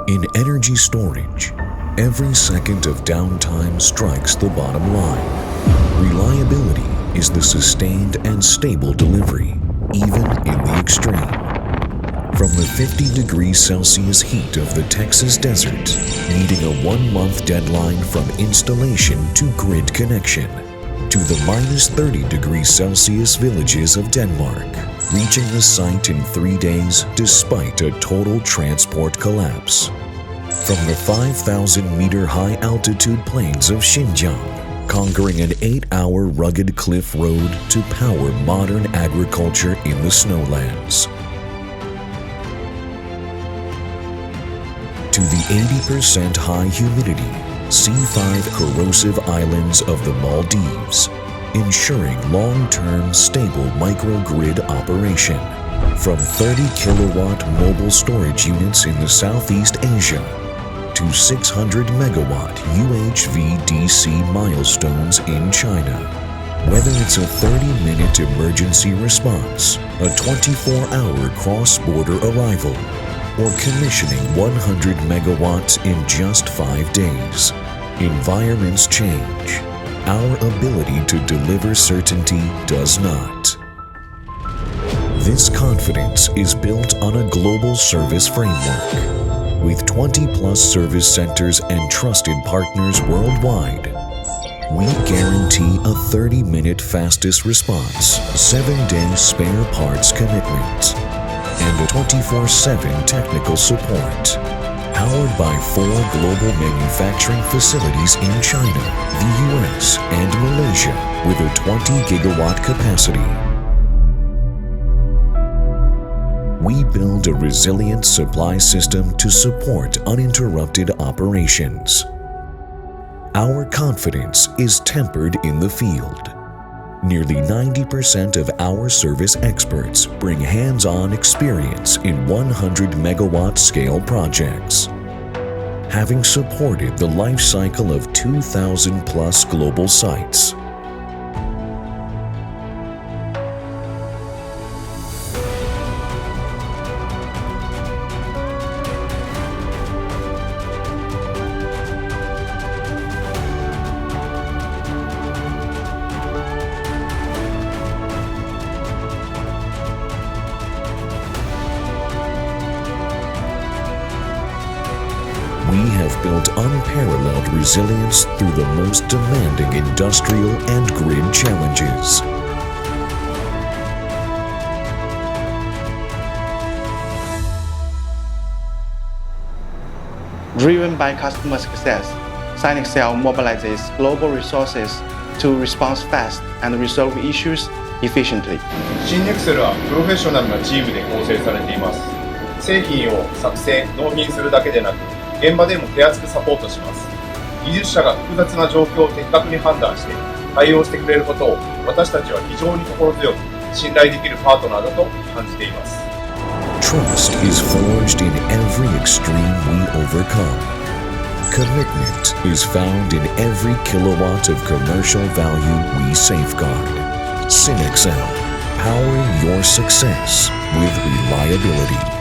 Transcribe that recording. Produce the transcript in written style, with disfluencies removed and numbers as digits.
In energy storage, every second of downtime strikes the bottom line. Reliability is the sustained and stable delivery, even in the extreme. From the 50 degrees Celsius heat of the Texas desert, needing a 1-month deadline from installation to grid connection, to the minus 30 degrees Celsius villages of Denmark, reaching the site in 3 days despite a total transport collapse. From the 5,000-meter high altitude plains of Xinjiang, conquering an 8-hour rugged cliff road to power modern agriculture in the snowlands. To the 80% high humidity, C5 corrosive islands of the Maldives, ensuring long-term stable microgrid operation. From 30-kilowatt mobile storage units in the Southeast Asia to 600-megawatt UHVDC milestones in China. Whether it's a 30-minute emergency response, a 24-hour cross-border arrival, or commissioning 100 megawatts in just 5 days, environments change. Our ability to deliver certainty does not. This confidence is built on a global service framework. With 20-plus service centers and trusted partners worldwide, we guarantee a 30-minute fastest response, 7-day spare parts commitment, and a 24/7 technical support. Powered by 4 global manufacturing facilities in China, the US, and Malaysia with a 20-gigawatt capacity. We build a resilient supply system to support uninterrupted operations. Our confidence is tempered in the field. Nearly 90% of our service experts bring hands-on experience in 100-megawatt scale projects. Having supported the life cycle of 2,000-plus global sites, we have built unparalleled resilience through the most demanding industrial and grid challenges. Driven by customer success, SINEXCEL mobilizes global resources to respond fast and resolve issues efficiently. SINEXCEL はプロフェッショナルなチームで構成されています。製品を作成・納品するだけでなく、現場でも手厚くサポートします。技術者が複雑な状況を的確に判断して対応してくれることを私たちは非常に心強く信頼できるパートナーだと感じています。Trust is forged in every extreme we overcome. Commitment is found in every kilowatt of commercial value we safeguard. SINEXCEL, powering your success with reliability.